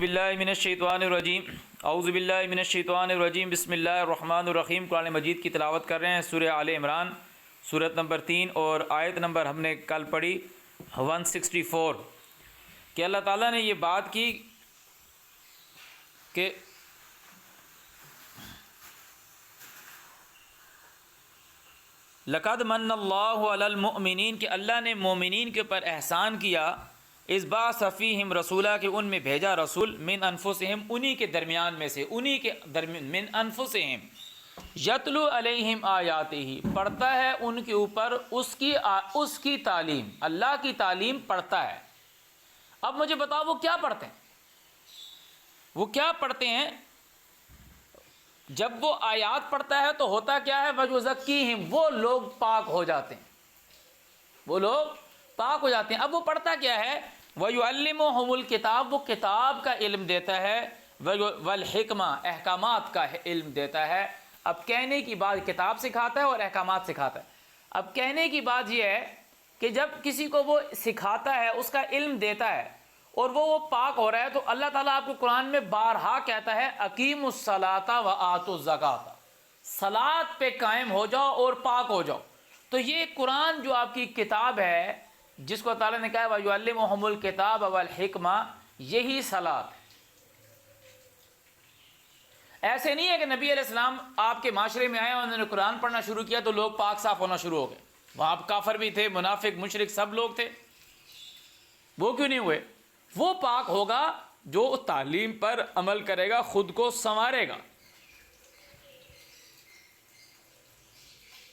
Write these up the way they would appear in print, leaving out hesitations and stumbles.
باللہ من الشیطان الرجیم اعوذ باللہ من الشیطان الرجیم بسم اللہ الرحمن الرحیم۔ قرآن مجید کی تلاوت کر رہے ہیں سورہ آل عمران، سورت نمبر 3 اور آیت نمبر ہم نے کل پڑھی 164 کہ اللہ تعالیٰ نے یہ بات کی کہ لقد من اللہ علی المؤمنین، کہ اللہ نے مومنین کے اوپر احسان کیا، اس بعث فیہم رسولہ، کہ ان میں بھیجا رسول، من انفسہم، انہی کے درمیان میں سے، انہی کے درمیان، من انفسہم، یتلو علیہم آیاتہ، پڑھتا ہے ان کے اوپر اس کی تعلیم، اللہ کی تعلیم پڑھتا ہے۔ اب مجھے بتاؤ وہ کیا پڑھتے ہیں؟ وہ کیا پڑھتے ہیں؟ جب وہ آیات پڑھتا ہے تو ہوتا کیا ہے؟ وَيُزَكِّيهِمْ، وہ لوگ پاک ہو جاتے ہیں، وہ لوگ پاک ہو جاتے ہیں۔ اب وہ پڑھتا کیا ہے؟ وَيُعَلِّمُهُمُ الْكِتَابُ، وہ کتاب کا علم دیتا ہے، وَالْحِكْمَةَ، احکامات کا علم دیتا ہے۔ اب کہنے کی بات، کتاب سکھاتا ہے اور احکامات سکھاتا ہے۔ اب کہنے کی بات یہ ہے کہ جب کسی کو وہ سکھاتا ہے، اس کا علم دیتا ہے اور وہ پاک ہو رہا ہے، تو اللہ تعالیٰ آپ کو قرآن میں بارہا کہتا ہے اقیموا الصلاۃ وآتوا الزکاۃ، صلاۃ پہ قائم ہو جاؤ اور پاک ہو جاؤ۔ تو یہ قرآن جو آپ کی کتاب ہے، جس کو تعالیٰ نے کہا ہے وَيُعَلِّمُهُمُ الْكِتَابَ وَالْحِكْمَةَ، یہی صلاۃ ہے۔ ایسے نہیں ہے کہ نبی علیہ السلام آپ کے معاشرے میں آئے اور انہوں نے قرآن پڑھنا شروع کیا تو لوگ پاک صاف ہونا شروع ہو گئے۔ وہاں کافر بھی تھے، منافق، مشرک، سب لوگ تھے، وہ کیوں نہیں ہوئے؟ وہ پاک ہوگا جو تعلیم پر عمل کرے گا، خود کو سنوارے گا،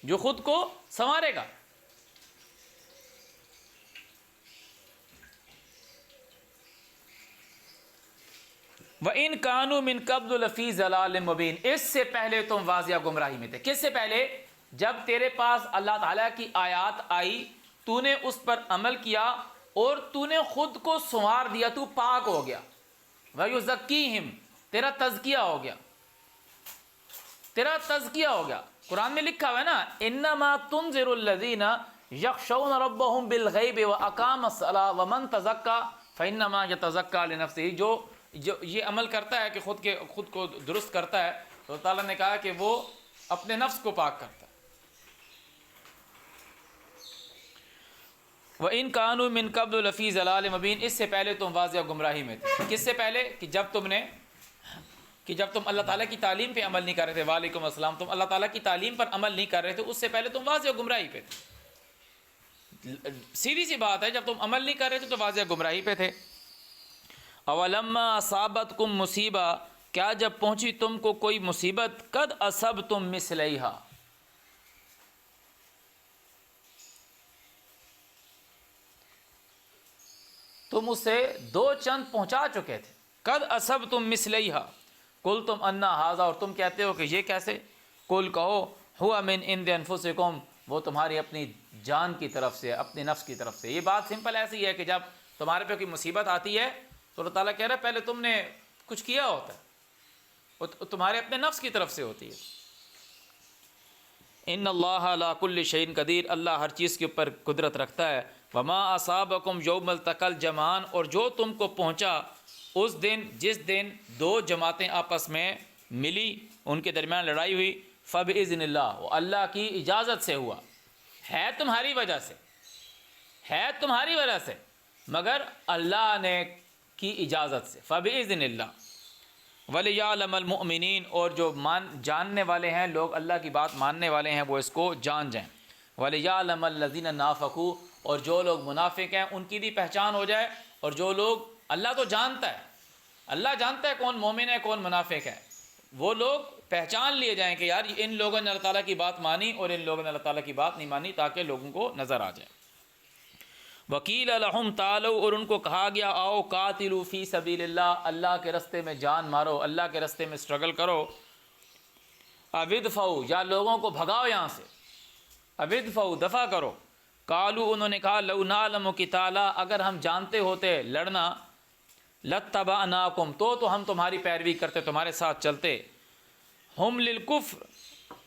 جو خود کو سنوارے گا۔ وَإِن كَانُوا مِن قَبْلُ لَفِي ضَلَالٍ مُبِينٍ، اس سے پہلے تم واضح گمراہی میں تھے۔ کس سے پہلے؟ جب تیرے پاس اللہ تعالیٰ کی آیات آئی، تو نے اس پر عمل کیا اور تو نے خود کو سنوار دیا، تو پاک ہو گیا۔ وَيُزَكِّيهِمْ، تیرا تزکیہ ہو گیا، تیرا تزکیہ ہو گیا۔ قرآن میں لکھا ہوا ہے نا انما تنذر الذین یخشون ربهم بالغیب واقام الصلاۃ ومن تزکا فانما یتزکا لنفسہ، جو یہ عمل کرتا ہے کہ خود کو درست کرتا ہے، تو تعالیٰ نے کہا کہ وہ اپنے نفس کو پاک کرتا ہے۔ وَإِن كَانُوا مِن قَبْلُ لَفِي ضَلَالٍ مُبِينٍ، اس سے پہلے تم واضح گمراہی میں تھے۔ کس سے پہلے؟ کہ جب تم اللہ تعالیٰ کی تعلیم پہ عمل نہیں کر رہے تھے۔ وعلیکم السلام۔ تم اللہ تعالیٰ کی تعلیم پر عمل نہیں کر رہے تھے، اس سے پہلے تم واضح گمراہی پہ تھے۔ سیدھی سی بات ہے، جب تم عمل نہیں کر رہے تھے تو واضح گمراہی پہ تھے۔ اولما اصابتکم مصیبہ، کیا جب پہنچی تم کو کوئی مصیبت، قد اصبتم مثلیہا، تم اسے دو چند پہنچا چکے تھے۔ قد اصبتم مثلیہا قلتم انا ھذا، اور تم کہتے ہو کہ یہ کیسے؟ قل کہو ھو من عند انفسکم، وہ تمہاری اپنی جان کی طرف سے، اپنے نفس کی طرف سے۔ یہ بات سمپل ایسی ہے کہ جب تمہارے پہ کوئی مصیبت آتی ہے تو اللہ تعالیٰ کہہ رہا ہے پہلے تم نے کچھ کیا ہوتا ہے، وہ تمہارے اپنے نفس کی طرف سے ہوتی ہے۔ ان اللہ علی کل شیء قدیر، اللہ ہر چیز کے اوپر قدرت رکھتا ہے۔ وما اصابکم یوم التقى الجمعان، اور جو تم کو پہنچا اس دن جس دن دو جماعتیں آپس میں ملی، ان کے درمیان لڑائی ہوئی، فباذن اللہ، وہ اللہ کی اجازت سے ہوا، ہے تمہاری وجہ سے، ہے تمہاری وجہ سے، مگر اللہ نے کی اجازت سے، فباذن اللہ۔ وَلِيَعْلَمَ الْمُؤْمِنِينَ، اور جو جاننے والے ہیں لوگ، اللہ کی بات ماننے والے ہیں، وہ اس کو جان جائیں۔ وَلِيَعْلَمَ الَّذِينَ نَافَقُوا، اور جو لوگ منافق ہیں ان کی بھی پہچان ہو جائے، اور جو لوگ، اللہ تو جانتا ہے، اللہ جانتا ہے کون مومن ہے کون منافق ہے، وہ لوگ پہچان لیے جائیں کہ یار ان لوگوں نے اللہ تعالیٰ کی بات مانی اور ان لوگوں نے اللہ تعالیٰ کی بات نہیں مانی، تاکہ لوگوں کو نظر آ جائے۔ وَقِيلَ لَهُمْ تَعَالَوْا، اور ان کو کہا گیا آؤ، قَاتِلُوا فِي سَبِيلِ اللَّهِ، اللہ کے رستے میں جان مارو، اللہ کے رستے میں اسٹرگل کرو۔ اَوِدْفَعُوا، یا لوگوں کو بھگاؤ یہاں سے، اَوِدْفَعُوا، دفع کرو۔ قالوا، انہوں نے کہا لَوْ نَعْلَمُ قِتَالًا، اگر ہم جانتے ہوتے لڑنا، لَاتَّبَعْنَاكُمْ، تو ہم تمہاری پیروی کرتے، تمہارے ساتھ چلتے۔ ہم للکفر،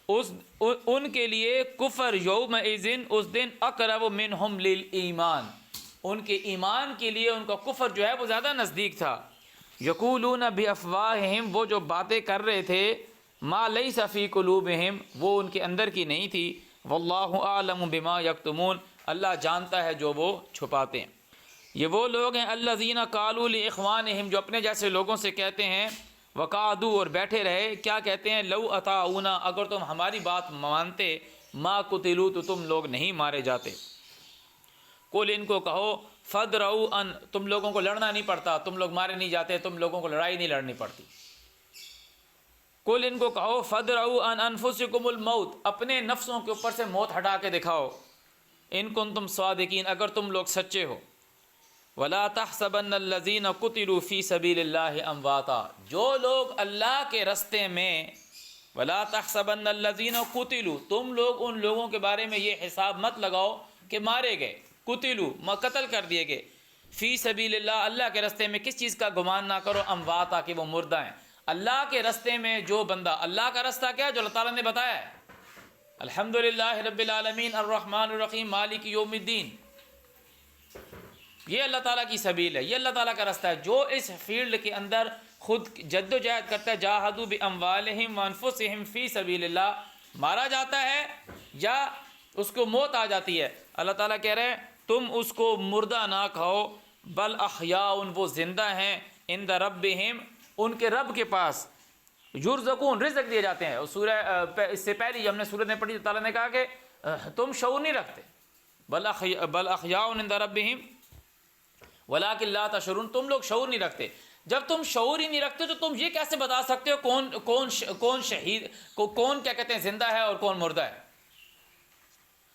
ان کے لیے کفر، یومئذ، اس دن، اقرب منہم للایمان، ان کے ایمان کے لیے ان کا کفر جو ہے وہ زیادہ نزدیک تھا۔ یقولون بافواہہم، وہ جو باتیں کر رہے تھے، ما لیس فی قلوبہم، وہ ان کے اندر کی نہیں تھی، واللہ اعلم بما یکتمون، اللہ جانتا ہے جو وہ چھپاتے ہیں۔ یہ وہ لوگ ہیں الذین قالوا لاخوانہم، جو اپنے جیسے لوگوں سے کہتے ہیں، وقعدوا، اور بیٹھے رہے، کیا کہتے ہیں، لو اطاعونا، اگر تم ہماری بات مانتے، ما قتلوا، تو تم لوگ نہیں مارے جاتے۔ قل، ان کو کہو، فدرؤا ان، تم لوگوں کو لڑنا نہیں پڑتا، تم لوگ مارے نہیں جاتے، تم لوگوں کو لڑائی نہیں لڑنی پڑتی۔ قل، ان کو کہو، فدرؤا ان انفسکم الموت، اپنے نفسوں کے اوپر سے موت ہٹا کے دکھاؤ، ان کنتم صادقین، اگر تم لوگ سچے ہو۔ ولا تحسبن الذین قتلوا فی سبیل اللہ امواتا، جو لوگ اللہ کے راستے میں، ولا تحسبن الذین قتلوا، تم لوگ ان لوگوں کے بارے میں یہ حساب مت لگاؤ کہ مارے گئے، قتلوا، قتل کر دیے گئے، فی سبیل اللہ، اللہ کے راستے میں، کس چیز کا گمان نہ کرو، امواتا، کہ وہ مردہ ہیں۔ اللہ کے راستے میں جو بندہ، اللہ کا راستہ کیا ہے جو اللہ تعالیٰ نے بتایا ہے، الحمدللہ رب العالمین الرحمن الرحیم مالک یوم الدین، یہ اللہ تعالیٰ کی سبیل ہے، یہ اللہ تعالیٰ کا راستہ ہے۔ جو اس فیلڈ کے اندر خود جد و جہد کرتا ہے، جاہدوا باموالہم وانفسہم فی سبیل اللہ، مارا جاتا ہے یا اس کو موت آ جاتی ہے، اللہ تعالیٰ کہہ رہے ہیں تم اس کو مردہ نہ کہو، بل احیاء، وہ زندہ ہیں، عند ربہم، ان کے رب کے پاس، یرزقون، رزق دیے جاتے ہیں۔ سورہ اس سے پہلے ہم نے سورت میں پڑھی، اللہ تعالیٰ نے کہا کہ تم شعور نہیں رکھتے، بل احیاء عند ربہم ولکن لا تشعرون، تم لوگ شعور نہیں رکھتے۔ جب تم شعور ہی نہیں رکھتے تو تم یہ کیسے بتا سکتے ہو کون شہید، کون کیا کہتے ہیں زندہ ہے اور کون مردہ ہے؟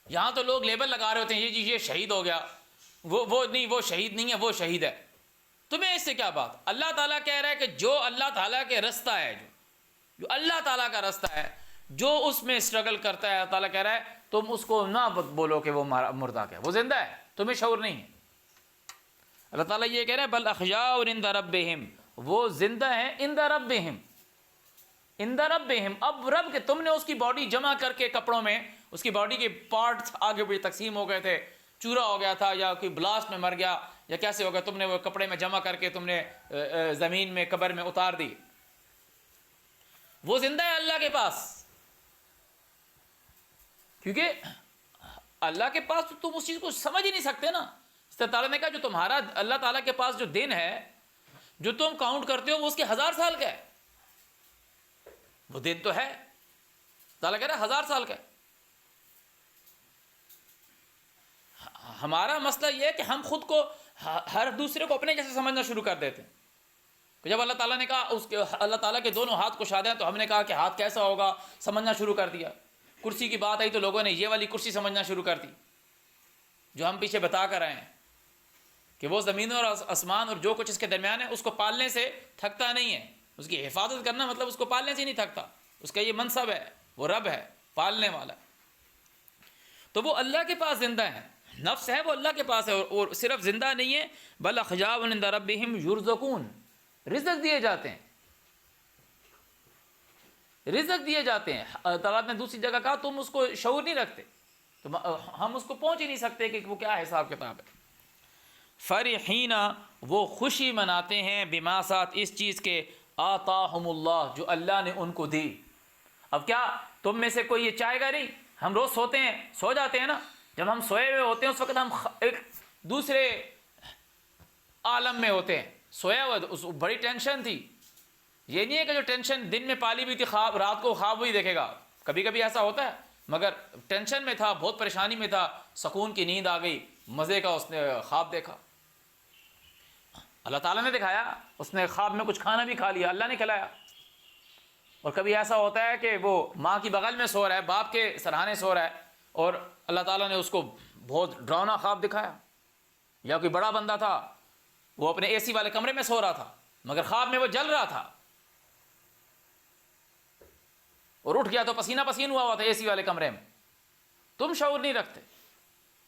یہاں تو لوگ لیبل لگا رہے ہوتے ہیں، یہ جی یہ شہید ہو گیا، وہ نہیں، وہ شہید نہیں ہے، وہ شہید ہے۔ تمہیں اس سے کیا بات؟ اللہ تعالیٰ کہہ رہا ہے کہ جو اللہ تعالیٰ کے راستہ ہے، جو اللہ تعالیٰ کا راستہ ہے، جو اس میں اسٹرگل کرتا ہے، اللہ تعالیٰ کہہ رہا ہے تم اس کو نہ بولو کہ وہ مردہ ہے، وہ زندہ ہے، تمہیں شعور نہیں ہے۔ اللہ تعالیٰ یہ کہہ رہا ہے بل احیاء عند ربہم، وہ زندہ ہیں عند ربہم، عند ربہم، اب رب کے، تم نے اس کی باڈی جمع کر کے کپڑوں میں، اس کی باڈی کے پارٹس آگے بھی تقسیم ہو گئے تھے، چورا ہو گیا تھا یا کوئی بلاسٹ میں مر گیا یا کیسے ہو گیا، تم نے وہ کپڑے میں جمع کر کے تم نے زمین میں قبر میں اتار دی، وہ زندہ ہے اللہ کے پاس، کیونکہ اللہ کے پاس تو تم اس چیز کو سمجھ ہی نہیں سکتے نا۔ اس تعالیٰ نے کہا جو تمہارا اللہ تعالیٰ کے پاس جو دن ہے، جو تم کاؤنٹ کرتے ہو، وہ اس کے 1000 سال کا ہے، وہ دن تو ہے، تعالیٰ کہہ رہا ہے 1000 سال کا ہے۔ ہمارا مسئلہ یہ ہے کہ ہم خود کو، ہر دوسرے کو اپنے جیسے سمجھنا شروع کر دیتے ہیں کہ جب اللہ تعالیٰ نے کہا اس کے، اللہ تعالیٰ کے دونوں ہاتھ کشادے ہیں، تو ہم نے کہا کہ ہاتھ کیسا ہوگا، سمجھنا شروع کر دیا۔ کرسی کی بات آئی تو لوگوں نے یہ والی کرسی سمجھنا شروع کر دی جو ہم پیچھے بتا کر آئے ہیں کہ وہ زمین اور آسمان اور جو کچھ اس کے درمیان ہے، اس کو پالنے سے تھکتا نہیں ہے، اس کی حفاظت کرنا مطلب اس کو پالنے سے ہی نہیں تھکتا، اس کا یہ منصب ہے، وہ رب ہے پالنے والا۔ تو وہ اللہ کے پاس زندہ ہے، نفس ہے وہ اللہ کے پاس ہے، اور صرف زندہ نہیں ہے، بل احیاء عند ربہم یرزقون، رزق دیے جاتے ہیں، رزق دیے جاتے ہیں۔ اللہ تعالیٰ نے دوسری جگہ کہا تم اس کو شعور نہیں رکھتے، تو ہم اس کو پہنچ ہی نہیں سکتے کہ وہ کیا حساب کتاب ہے۔ فرحین، وہ خوشی مناتے ہیں، بما، ساتھ اس چیز کے، آتاہم اللہ، جو اللہ نے ان کو دی۔ اب کیا تم میں سے کوئی یہ چاہے گا نہیں؟ ہم روز سوتے ہیں، سو جاتے ہیں نا، جب ہم سوئے ہوئے ہوتے ہیں اس وقت ہم ایک دوسرے عالم میں ہوتے ہیں، سویا ہوا اس بڑی ٹینشن تھی، یہ نہیں ہے کہ جو ٹینشن دن میں پالی ہوئی تھی خواب رات کو خواب وہی دیکھے گا، کبھی کبھی ایسا ہوتا ہے، مگر ٹینشن میں تھا، بہت پریشانی میں تھا، سکون کی نیند آ گئی، مزے کا اس نے خواب دیکھا، اللہ تعالیٰ نے دکھایا، اس نے خواب میں کچھ کھانا بھی کھا لیا، اللہ نے کھلایا۔ اور کبھی ایسا ہوتا ہے کہ وہ ماں کی بغل میں سو رہا ہے، باپ کے سرہانے سو رہا ہے، اور اللہ تعالیٰ نے اس کو بہت ڈراؤنا خواب دکھایا، یا کوئی بڑا بندہ تھا وہ اپنے اے سی والے کمرے میں سو رہا تھا، مگر خواب میں وہ جل رہا تھا اور اٹھ گیا تو پسینہ پسین ہوا تھا اے سی والے کمرے میں، تم شعور نہیں رکھتے،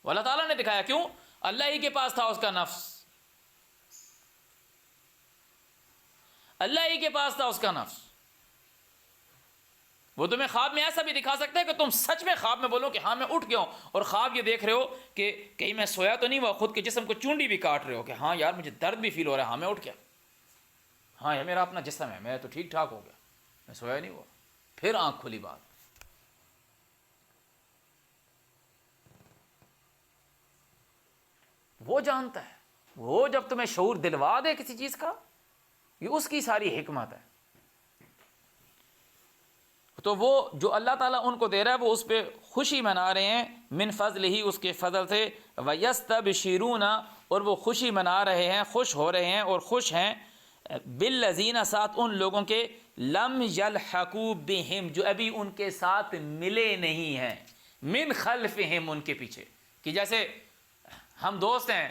وہ اللہ تعالیٰ نے دکھایا، کیوں؟ اللہ ہی کے پاس تھا اس کا نفس، اللہ ہی کے پاس تھا اس کا نفس۔ وہ تمہیں خواب میں ایسا بھی دکھا سکتا ہے کہ تم سچ میں خواب میں بولو کہ ہاں میں اٹھ گیا ہوں، اور خواب یہ دیکھ رہے ہو کہ کہیں میں سویا تو نہیں ہوا، خود کے جسم کو چونڈی بھی کاٹ رہے ہو کہ ہاں یار مجھے درد بھی فیل ہو رہا ہے، ہاں میں اٹھ گیا۔ ہاں یہ میرا اپنا جسم ہے، میں تو ٹھیک ٹھاک ہو گیا، میں سویا نہیں ہوا، پھر آنکھ کھلی بات. وہ جانتا ہے، وہ جب تمہیں شعور دلوا دے کسی چیز کا، یہ اس کی ساری حکمت ہے. تو وہ جو اللہ تعالیٰ ان کو دے رہا ہے وہ اس پہ خوشی منا رہے ہیں، من فضل ہی، اس کے فضل سے. وَيَسْتَبْشِرُونَ، اور وہ خوشی منا رہے ہیں، خوش ہو رہے ہیں اور خوش ہیں، بِالَّذِينَ، ساتھ ان لوگوں کے، لم يلحقوا بہم، جو ابھی ان کے ساتھ ملے نہیں ہیں، من خلفہم، ان کے پیچھے. کہ جیسے ہم دوست ہیں،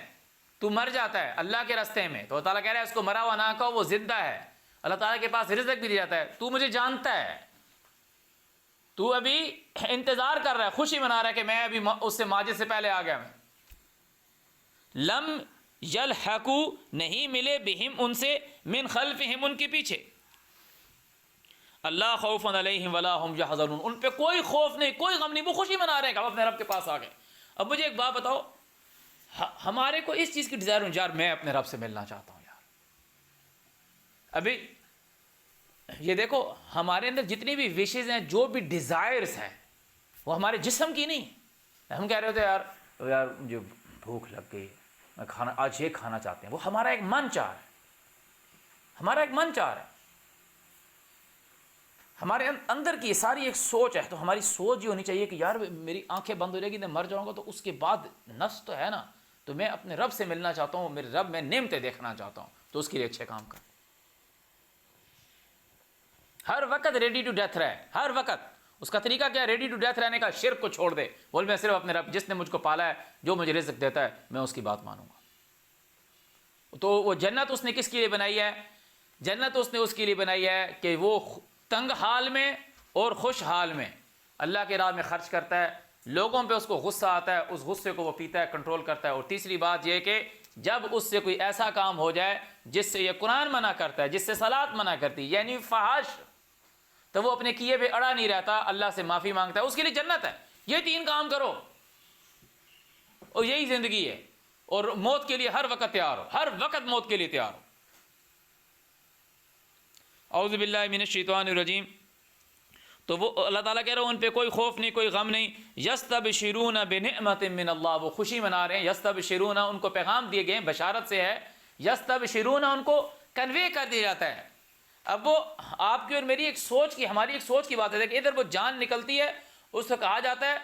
تو مر جاتا ہے اللہ کے راستے میں تو اللہ تعالیٰ کہہ رہا ہے اس کو مرا ہوا نہ کہو، وہ زندہ ہے، اللہ تعالیٰ کے پاس رزق بھی دیا جاتا ہے، تو مجھے جانتا ہے، تو ابھی انتظار کر رہا ہے، خوشی منا رہا ہے کہ میں ابھی اس سے ماجد سے پہلے آ گیا. میں لم یلحقوا، نہیں ملے، بہم، ان سے، من خلفہم، ان کے پیچھے. اللہ خوف علیہم ولا هم یحزنون، ان پہ کوئی خوف نہیں، کوئی غم نہیں، وہ خوشی منا رہے ہیں کہ ہم اپنے رب کے پاس آ گئے. اب مجھے ایک بات بتاؤ، ہمارے کو اس چیز کی ڈیزائر ہو یار میں اپنے رب سے ملنا چاہتا ہوں یار. ابھی یہ دیکھو ہمارے اندر جتنی بھی وشز ہیں، جو بھی ڈیزائرز ہیں، وہ ہمارے جسم کی نہیں. ہم کہہ رہے ہوتے یار مجھے بھوک لگ گئی، میں کھانا آج یہ کھانا چاہتے ہیں، وہ ہمارا ایک من چاہ رہا ہے، ہمارا ایک من چاہ رہا ہے، ہمارے اندر کی ساری ایک سوچ ہے. تو ہماری سوچ یہ ہونی چاہیے کہ یار میری آنکھیں بند ہو جائے گی، میں مر جاؤں گا، تو اس کے بعد نفس تو ہے نا، تو میں اپنے رب سے ملنا چاہتا ہوں، میرے رب میں نعمتیں دیکھنا چاہتا ہوں، تو اس کے لیے اچھے کام کر. ہر وقت ریڈی ٹو ڈیتھ رہے، ہر وقت. اس کا طریقہ کیا ہے؟ ریڈی ٹو ڈیتھ رہنے کا. شرک کو چھوڑ دے، بول میں صرف اپنے رب جس نے مجھ کو پالا ہے، جو مجھے رزق دیتا ہے، میں اس کی بات مانوں گا. تو وہ جنت اس نے کس کے لیے بنائی ہے؟ جنت اس نے اس کے لیے بنائی ہے کہ وہ تنگ حال میں اور خوش حال میں اللہ کے راہ میں خرچ کرتا ہے. لوگوں پہ اس کو غصہ آتا ہے، اس غصے کو وہ پیتا ہے، کنٹرول کرتا ہے. اور تیسری بات یہ کہ جب اس سے کوئی ایسا کام ہو جائے جس سے یہ قرآن منع کرتا ہے، جس سے صلاۃ منع کرتی، یعنی فحش، تو وہ اپنے کیے پہ اڑا نہیں رہتا، اللہ سے معافی مانگتا ہے، اس کے لیے جنت ہے. یہ 3 کام کرو اور یہی زندگی ہے. اور موت کے لیے ہر وقت تیار ہو، ہر وقت موت کے لیے تیار ہو. اعوذ باللہ من الشیطان الرجیم. تو وہ اللہ تعالیٰ کہہ رہا ہے ان پہ کوئی خوف نہیں، کوئی غم نہیں. یستبشرون بنعمت من اللہ، وہ خوشی منا رہے ہیں. یستبشرون، ان کو پیغام دیے گئے، بشارت سے ہے. یستبشرون، ان کو کنوے کر دیا جاتا ہے. اب وہ آپ کی اور میری ایک سوچ کی، ہماری ایک سوچ کی بات ہے کہ ادھر وہ جان نکلتی ہے، اس کو کہا جاتا ہے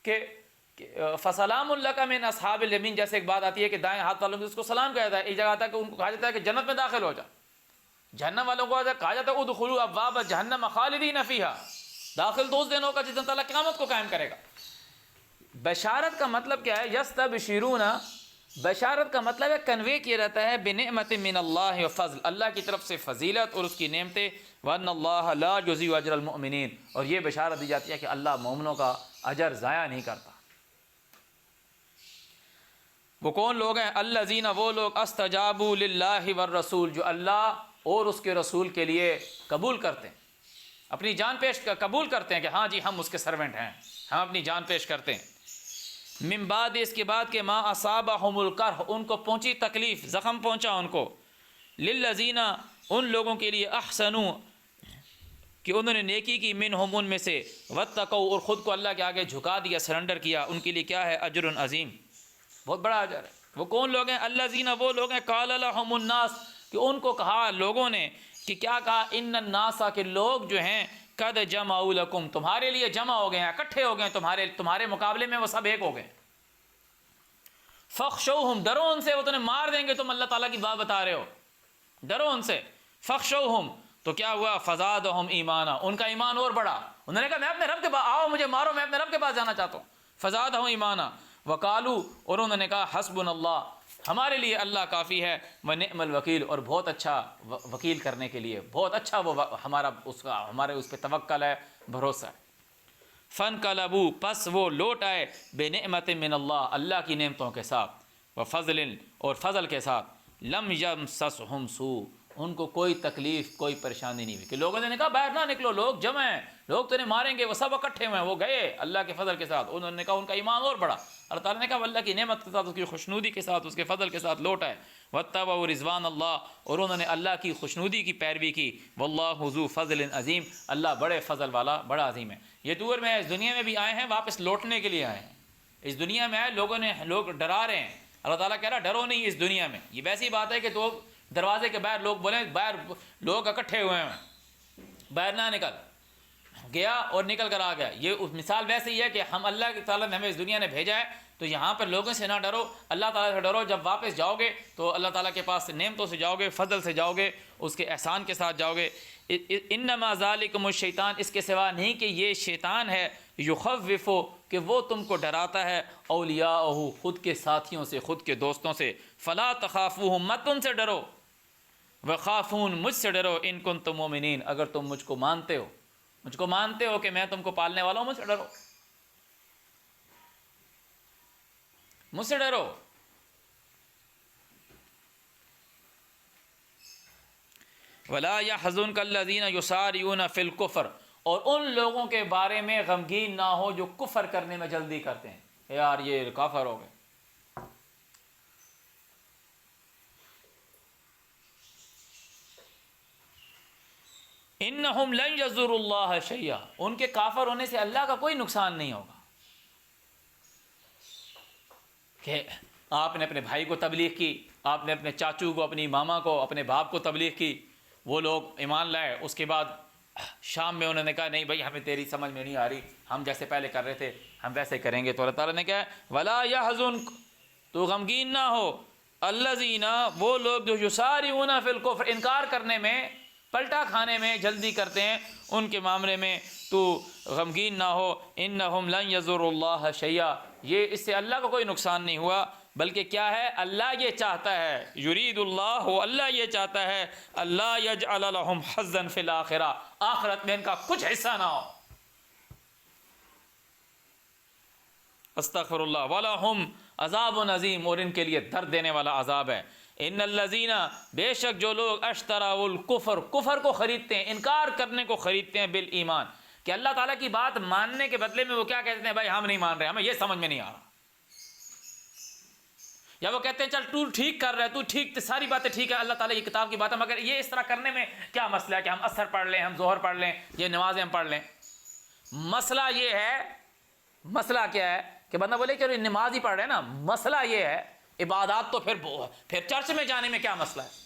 کہ فسلام لک من اصحاب الیمین. جیسے ایک بات آتی ہے کہ دائیں ہاتھ والوں سے اس کو سلام کہا جاتا ہے. ایک جگہ آتا ہے کہ ان کو کہا جاتا ہے کہ جنت میں داخل ہو جا. جہنم والوں کو کہا جاتا ہے ادخلوا ابواب جہنم خالدین فیہا، داخل تو اس دن ہوگا جس دن تعالیٰ قیامت کو قائم کرے گا. بشارت کا مطلب کیا ہے؟ یستبشرون، بشارت کا مطلب ہے کنوے کیا جاتا ہے بنعمت من اللہ و فضل، اللہ کی طرف سے فضیلت اور اس کی نعمتیں. وان اللہ لا یضیع اجر المؤمنین، اور یہ بشارت دی جاتی ہے کہ اللہ مومنوں کا اجر ضائع نہیں کرتا. وہ کون لوگ ہیں؟ الذین، وہ لوگ، استجابوا للہ والرسول، جو اللہ اور اس کے رسول کے لیے قبول کرتے ہیں، اپنی جان پیش قبول کرتے ہیں کہ ہاں جی ہم اس کے سرونٹ ہیں، ہم اپنی جان پیش کرتے ہیں. من بعد، اس کے بعد کہ ما اصابہم القرح، ان کو پہنچی تکلیف، زخم پہنچا ان کو. للذین، ان لوگوں کے لیے، احسنوا، کہ انہوں نے نیکی کی، منہم، ان میں سے، واتقوا، اور خود کو اللہ کے آگے جھکا دیا، سرنڈر کیا، ان کے لیے کیا ہے؟ اجر عظیم، بہت بڑا اجر ہے. وہ کون لوگ ہیں؟ الذین، وہ لوگ ہیں، قال لهم الناس، کہ ان کو کہا لوگوں نے، کہ کیا کہا؟ ان الناس، کہ لوگ جو ہیں، قد جمعوا لکم، تمہارے لیے جمع ہو گئے ہیں، اکٹھے ہو گئے ہیں، تمہارے مقابلے میں وہ سب ایک ہو گئے. فخشوہم، ڈرو ان سے، وہ تمہیں مار دیں گے، تم اللہ تعالیٰ کی بات بتا رہے ہو، ڈرو ان سے. فخشوہم، تو کیا ہوا؟ فزادہم ایمانا، ان کا ایمان اور بڑھا. انہوں نے کہا میں اپنے رب کے پاس، آؤ مجھے مارو، میں اپنے رب کے پاس جانا چاہتا ہوں. فزادہم ایمانا. وقالو، اور انہوں نے کہا حسبنا اللہ، ہمارے لیے اللہ کافی ہے. ونعم الوکیل، اور بہت اچھا وکیل کرنے کے لیے، بہت اچھا وہ ہمارے اس پہ توکل ہے، بھروسہ ہے. فانقلبوا، پس وہ لوٹ آئے، بنعمت من اللہ، اللہ کی نعمتوں کے ساتھ، وفضل، اور فضل کے ساتھ. لم یمسسہم سوء، ان کو کوئی تکلیف کوئی پریشانی نہیں ہوئی کہ لوگوں نے کہا باہر نہ نکلو، لوگ جمع ہیں، لوگ تو انہیں ماریں گے، وہ سب اکٹھے ہوئے ہیں، وہ گئے اللہ کے فضل کے ساتھ، انہوں نے کہا ان کا ایمان اور بڑھا، اللہ تعالیٰ نے کہا اللہ کی نعمت کے ساتھ، اس کی خوشنودی کے ساتھ، اس کے فضل کے ساتھ لوٹ آئے، واتبعوا رضوان اللہ، اور انہوں نے اللہ کی خوشنودی کی پیروی کی، واللہ ذو فضل عظیم، اللہ بڑے فضل والا بڑا عظیم ہے۔ یہ دور میں اس دنیا میں بھی آئے ہیں، واپس لوٹنے کے لیے آئے ہیں، اس دنیا میں آئے، لوگ ڈرا رہے ہیں، اللہ تعالیٰ کہہ رہا ڈرو نہیں اس دنیا میں۔ یہ ویسی بات ہے کہ تو دروازے کے باہر لوگ بولیں، باہر لوگ اکٹھے ہوئے ہیں، باہر نہ نکل، گیا اور نکل کر آ گیا۔ یہ مثال ویسے ہی ہے کہ ہم اللہ کے تعالیٰ نے ہمیں اس دنیا نے بھیجا ہے، تو یہاں پر لوگوں سے نہ ڈرو، اللہ تعالیٰ سے ڈرو۔ جب واپس جاؤ گے تو اللہ تعالیٰ کے پاس نعمتوں سے جاؤ گے، فضل سے جاؤ گے، اس کے احسان کے ساتھ جاؤ گے۔ انما ذالکم الشیطان، اس کے سوا نہیں کہ یہ شیطان ہے، یخوف، کہ وہ تم کو ڈراتا ہے، اولیاءہ، خود کے ساتھیوں سے، خود کے دوستوں سے، فلا تخافوہم، مت ان سے ڈرو، وخافون، مجھ سے ڈرو، ان کنتم مومنین، اگر تم مجھ کو مانتے ہو، مجھ کو مانتے ہو کہ میں تم کو پالنے والا ہوں، مجھ سے ڈرو، مجھ سے ڈرو۔ ولا يحزنك الذين يسارعون في الكفر، اور ان لوگوں کے بارے میں غمگین نہ ہو جو کفر کرنے میں جلدی کرتے ہیں، یار یہ کافر ہو گئے۔ انہم لن یضروا اللہ شیئا، ان کے کافر ہونے سے اللہ کا کوئی نقصان نہیں ہوگا۔ کہ آپ نے اپنے بھائی کو تبلیغ کی، آپ نے اپنے چاچو کو، اپنی ماما کو، اپنے باپ کو تبلیغ کی، وہ لوگ ایمان لائے، اس کے بعد شام میں انہوں نے کہا نہیں بھائی ہمیں تیری سمجھ میں نہیں آ رہی، ہم جیسے پہلے کر رہے تھے ہم ویسے کریں گے، تو اللہ تعالیٰ نے کہا ولا يحزنک، تو غمگین نہ ہو، الذین، وہ لوگ جو یسارعون فی الکفر، انکار کرنے میں، پلٹا کھانے میں جلدی کرتے ہیں، ان کے معاملے میں تو غمگین نہ ہو۔ انہم لن یضروا اللہ شیئا، یہ اس سے اللہ کو کوئی نقصان نہیں ہوا، بلکہ کیا ہے، اللہ یہ چاہتا ہے، یرید اللہ، اللہ یہ چاہتا ہے، اللہ یجعل لہم حظا فی الآخرہ، آخرت میں ان کا کچھ حصہ نہ ہو۔ استغفر اللہ، وَلَهُمْ عذاب عظیم، اور ان کے لیے درد دینے والا عذاب ہے۔ ان الذین، بے شک جو لوگ، اشتروا الکفر، کفر کو خریدتے ہیں، انکار کرنے کو خریدتے ہیں، بالایمان، کہ اللہ تعالیٰ کی بات ماننے کے بدلے میں وہ کیا کہتے ہیں، بھائی ہم نہیں مان رہے، ہمیں یہ سمجھ میں نہیں آ رہا، یا وہ کہتے ہیں چل تو ٹھیک کر رہا ہے، تو ٹھیک، ساری باتیں ٹھیک ہے، اللہ تعالیٰ کی کتاب کی بات ہے، مگر یہ اس طرح کرنے میں کیا مسئلہ ہے کہ ہم عصر پڑھ لیں، ہم ظہر پڑھ لیں، یہ نمازیں ہم پڑھ لیں۔ مسئلہ یہ ہے، مسئلہ کیا ہے کہ بندہ بولے کہ نماز ہی پڑھ رہے ہیں نا، مسئلہ یہ ہے، عبادات تو پھر چرچ میں جانے میں کیا مسئلہ ہے،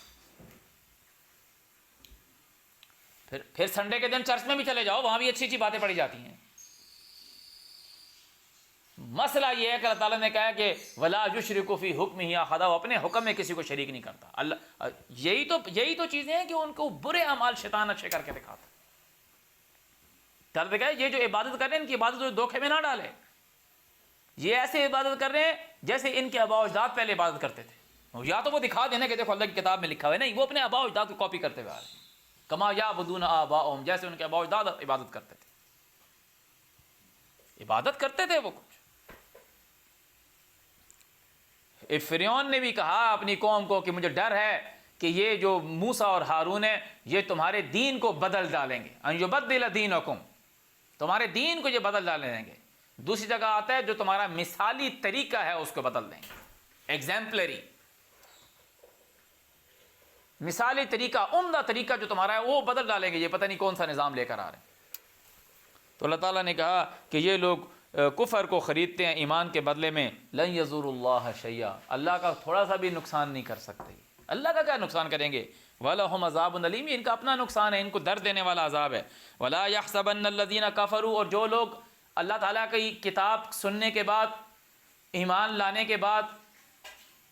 پھر سنڈے کے دن چرچ میں بھی چلے جاؤ، وہاں بھی اچھی اچھی باتیں پڑھی جاتی ہیں۔ مسئلہ یہ ہے کہ اللہ تعالیٰ نے کہا کہ ولا یشرک فی حکمہ احد، وہ اپنے حکم میں کسی کو شریک نہیں کرتا۔ اللہ، یہی تو چیزیں ہیں کہ ان کو برے اعمال شیطان اچھے کر کے دکھاتا ہے۔ تعالیٰ نے کہا یہ جو عبادت کر رہے ہیں ان کی عبادت کو دھوکے میں نہ ڈالے، یہ ایسے عبادت کر رہے ہیں جیسے ان کے آباء و اجداد پہلے عبادت کرتے تھے، یا تو وہ دکھا دینا کہ دیکھو اللہ کی کتاب میں لکھا ہوا ہے، نہیں، وہ اپنے آباء و اجداد کو کاپی کرتے ہوئے آ رہے ہیں، کما یعبدون آباءہم، جیسے ان کے آباء و اجداد عبادت کرتے تھے، عبادت کرتے تھے وہ کچھ۔ فرعون نے بھی کہا اپنی قوم کو کہ مجھے ڈر ہے کہ یہ جو موسیٰ اور ہارون ہیں یہ تمہارے دین کو بدل ڈالیں گے، ان یبدل دینکم، تمہارے دین کو یہ بدل ڈالیں گے۔ دوسری جگہ آتا ہے جو تمہارا مثالی طریقہ ہے اس کو بدل دیں گے، ایگزامپلری، مثالی طریقہ، عمدہ طریقہ جو تمہارا ہے وہ بدل ڈالیں گے، یہ پتہ نہیں کون سا نظام لے کر آ رہے ہیں۔ تو اللہ تعالیٰ نے کہا کہ یہ لوگ کفر کو خریدتے ہیں ایمان کے بدلے میں، لن یضروا اللہ شیئا، اللہ کا تھوڑا سا بھی نقصان نہیں کر سکتے، اللہ کا کیا نقصان کریں گے، وَلَهُمْ عَذَابٌ أَلِيمٌ، ان کا اپنا نقصان ہے، ان کو درد دینے والا عذاب ہے۔ وَلَا يَحْسَبَنَّ الَّذِينَ كَفَرُوا، اور جو لوگ اللہ تعالیٰ کی کتاب سننے کے بعد، ایمان لانے کے بعد،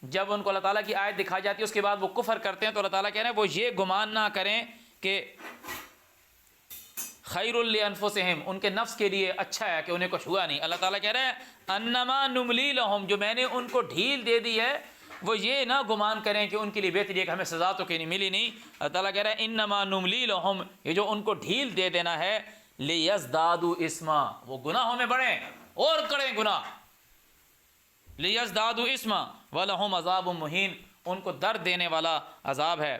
جب ان کو اللہ تعالیٰ کی آیت دکھائی جاتی ہے اس کے بعد وہ کفر کرتے ہیں، تو اللہ تعالیٰ کہہ رہے ہیں وہ یہ گمان نہ کریں کہ خیر لانفسہم، ان کے نفس کے لیے اچھا ہے کہ انہیں کچھ ہوا نہیں۔ اللہ تعالیٰ کہہ رہے ہیں انما نملی لہم، جو میں نے ان کو ڈھیل دے دی ہے، وہ یہ نہ گمان کریں کہ ان کے لیے بہتری ہے کہ ہمیں سزا تو کہیں نہیں ملی، نہیں۔ اللہ تعالیٰ کہہ رہے ہیں انما نملی لہم، یہ جو ان کو ڈھیل دے دینا ہے، لیزدادوا اثما، وہ گناہوں میں بڑھیں اور کریں گناہ، لیزدادوا اثما ولہم عذاب مہین، ان کو درد دینے والا عذاب ہے۔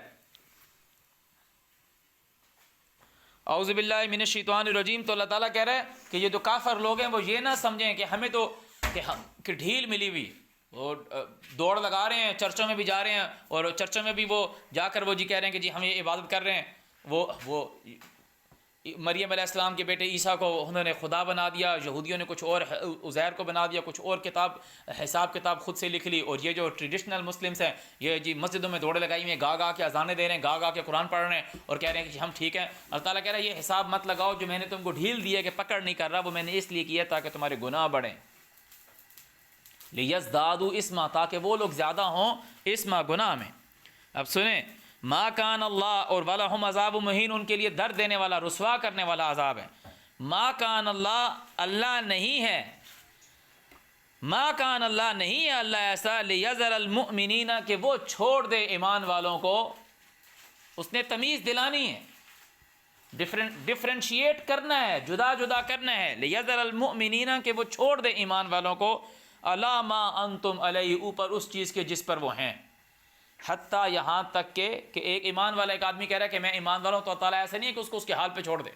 اعوذ باللہ من الشیطان الرجیم. تو اللہ تعالیٰ کہہ رہا ہے کہ یہ جو کافر لوگ ہیں وہ یہ نہ سمجھیں کہ ہمیں تو کہ ڈھیل ملی ہوئی، وہ دوڑ لگا رہے ہیں، چرچوں میں بھی جا رہے ہیں، اور چرچوں میں بھی وہ جا کر وہ جی کہہ رہے ہیں کہ جی ہم یہ عبادت کر رہے ہیں. وہ مریم علیہ السلام کے بیٹے عیسیٰ کو انہوں نے خدا بنا دیا، یہودیوں نے کچھ اور، عزیر کو بنا دیا، کچھ اور کتاب حساب کتاب خود سے لکھ لی. اور یہ جو ٹریڈیشنل مسلمس ہیں یہ جی مسجدوں میں دوڑے لگائی ہوئی ہیں، گا گا کے اذانیں دے رہے ہیں، گا گا کے قرآن پڑھ رہے ہیں اور کہہ رہے ہیں کہ جی ہم ٹھیک ہیں. اللہ تعالیٰ کہہ رہا ہے یہ حساب مت لگاؤ، جو میں نے تم کو ڈھیل دی ہے کہ پکڑ نہیں کر رہا، وہ میں نے اس لیے کیا تاکہ تمہارے گناہ بڑھیں. لیزدادوا اسما، تاکہ وہ لوگ زیادہ ہوں اسما گناہ میں. اب سنیں، ما کان اللہ اور ولہم عذاب مہین، ان کے لیے درد دینے والا، رسوا کرنے والا عذاب ہے. ما کان اللہ، اللہ نہیں ہے، ما کان اللہ نہیں ہے اللہ ایسا لیذر المؤمنین کہ وہ چھوڑ دے ایمان والوں کو. اس نے تمیز دلانی ہے، ڈفرینشیٹ کرنا ہے، جدا جدا کرنا ہے. لیذر المؤمنین کہ وہ چھوڑ دے ایمان والوں کو، الا ما انتم علیہ، اوپر اس چیز کے جس پر وہ ہیں. حتیٰ یہاں تک کہ ایک ایمان والا ایک آدمی کہہ رہا ہے کہ میں ایمان والا ہوں، تو تعالیٰ ایسا نہیں ہے کہ اس کو اس کے حال پہ چھوڑ دے،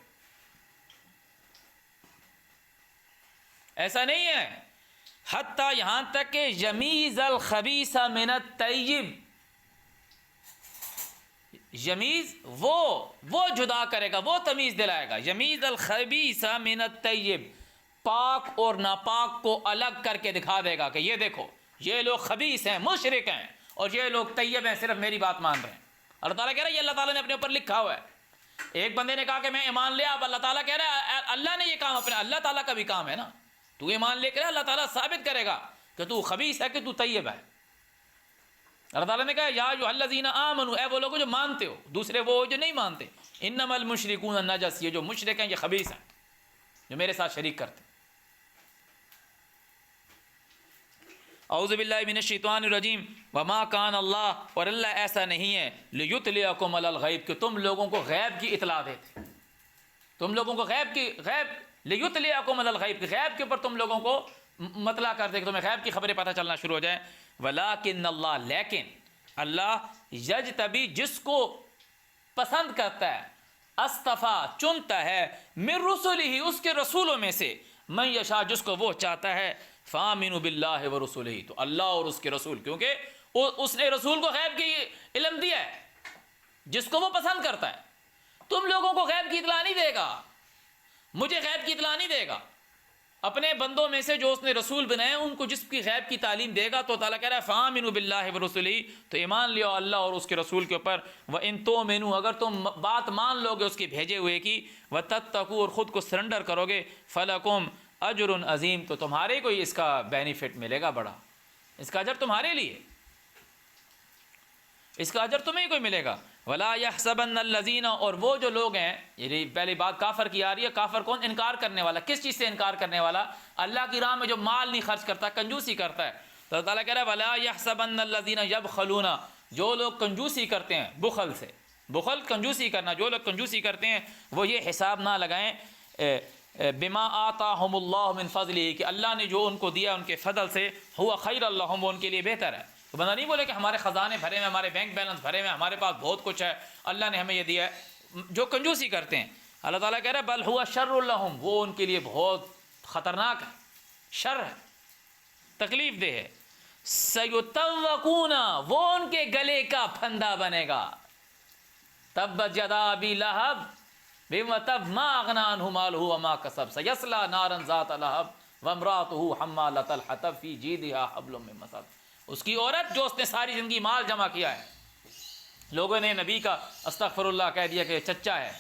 ایسا نہیں ہے. حتیٰ یہاں تک کہ یمیز الخبیث من الطیب، یمیز وہ جدا کرے گا، وہ تمیز دلائے گا. یمیز الخبیث من الطیب، پاک اور ناپاک کو الگ کر کے دکھا دے گا کہ یہ دیکھو یہ لوگ خبیث ہیں، مشرک ہیں، اور یہ لوگ طیب ہیں، صرف میری بات مان رہے ہیں. اللہ تعالیٰ کہہ رہا ہے یہ اللہ تعالیٰ نے اپنے اوپر لکھا ہوا ہے. ایک بندے نے کہا کہ میں ایمان لیا، اب اللہ تعالیٰ کہہ رہا ہے اللہ نے یہ کام اپنے، اللہ تعالیٰ کا بھی کام ہے نا، تو ایمان لے کر اللہ تعالیٰ ثابت کرے گا کہ تو خبیث ہے کہ تو طیب ہے. اللہ تعالیٰ نے کہا یا ایھا الذین آمنوا، اے وہ لوگ جو مانتے ہو، دوسرے وہ جو نہیں مانتے. انما المشرکون نجس، یہ جو مشرک ہیں یہ خبیث ہیں، جو میرے ساتھ شریک کرتے. اعوذ باللہ من الشیطان الرجیم. وما کان اللہ، اور اللہ ایسا نہیں ہے، لیطلعکم علی الغیب، کہ تم لوگوں کو غیب کی اطلاع دیتے، تم لوگوں کو غیب لیطلعکم علی الغیب، کہ غیب کے اوپر تم لوگوں کو مطلع کر دے کہ تمہیں غیب کی خبریں پتہ چلنا شروع ہو جائیں. ولکن اللہ، لیکن اللہ یجتبی، جس کو پسند کرتا ہے، اصطفیٰ چنتا ہے، من رسلہ، اس کے رسولوں میں سے، من یشاء، جس کو وہ چاہتا ہے. فآمنوا باللہ ورسلہ، تو اللہ اور اس کے رسول، کیونکہ اس نے رسول کو غیب کی علم دیا ہے جس کو وہ پسند کرتا ہے. تم لوگوں کو غیب کی اطلاع نہیں دے گا، مجھے غیب کی اطلاع نہیں دے گا. اپنے بندوں میں سے جو اس نے رسول بنائے ان کو جس کی غیب کی تعلیم دے گا، تو تعالیٰ کہہ رہا ہے فآمنوا باللہ ورسلہ، تو ایمان لیو اللہ اور اس کے رسول کے اوپر. وإن تؤمنوا، اگر تم بات مان لو گے اس کے بھیجے ہوئے کی، وتتقوا، اور خود کو سرنڈر کرو گے، فلکم اجر عظیم، تو تمہارے کو اس کا بینیفٹ ملے گا بڑا، اس کا اجر تمہارے لیے، اس کا اجر تمہیں کوئی ملے گا. ولا يحسبن الذين، اور وہ جو لوگ ہیں، یہ پہلی بات کافر کی آ رہی ہے. کافر کون؟ انکار کرنے والا. کس چیز سے انکار کرنے والا؟ اللہ کی راہ میں جو مال نہیں خرچ کرتا، کنجوسی کرتا ہے. تو اللہ تعالیٰ کہہ رہا ہے ولا يحسبن الذين يبخلون، جو لوگ کنجوسی کرتے ہیں، بخل سے، بخل کنجوسی کرنا، جو لوگ کنجوسی کرتے ہیں وہ یہ حساب نہ لگائیں بما آتاہم اللہ من فضلہ، کہ اللہ نے جو ان کو دیا ان کے فضل سے، ہوا خیر لہم، وہ ان کے لیے بہتر ہے. تو بندہ نہیں بولے کہ ہمارے خزانے بھرے میں، ہمارے بینک بیلنس بھرے میں، ہمارے پاس بہت کچھ ہے، اللہ نے ہمیں یہ دیا ہے. جو کنجوسی کرتے ہیں، اللہ تعالیٰ کہہ رہا ہے بل ہوا شر لہم، وہ ان کے لیے بہت خطرناک ہے، شر ہے، تکلیف دہ ہے. سیطوقون، وہ ان کے گلے کا پھندا بنے گا. تبت یدا ابی لہب بِمَتَبْ مَا أَغْنَىٰ عَنْهُ مَالُهُ وَمَا كَسَبَ سَيَصْلَىٰ نَارًا ذَاتَ لَهَبٍ وَامْرَأَتُهُ حَمَّالَةَ الْحَطَبِ فِي جِيدِهَا حَبْلٌ مِّن مَّسَدٍ. اس کی عورت جو اس نے ساری زندگی مال جمع کیا ہے، لوگوں نے نبی کا استغفر اللہ کہہ دیا کہ چچا ہے.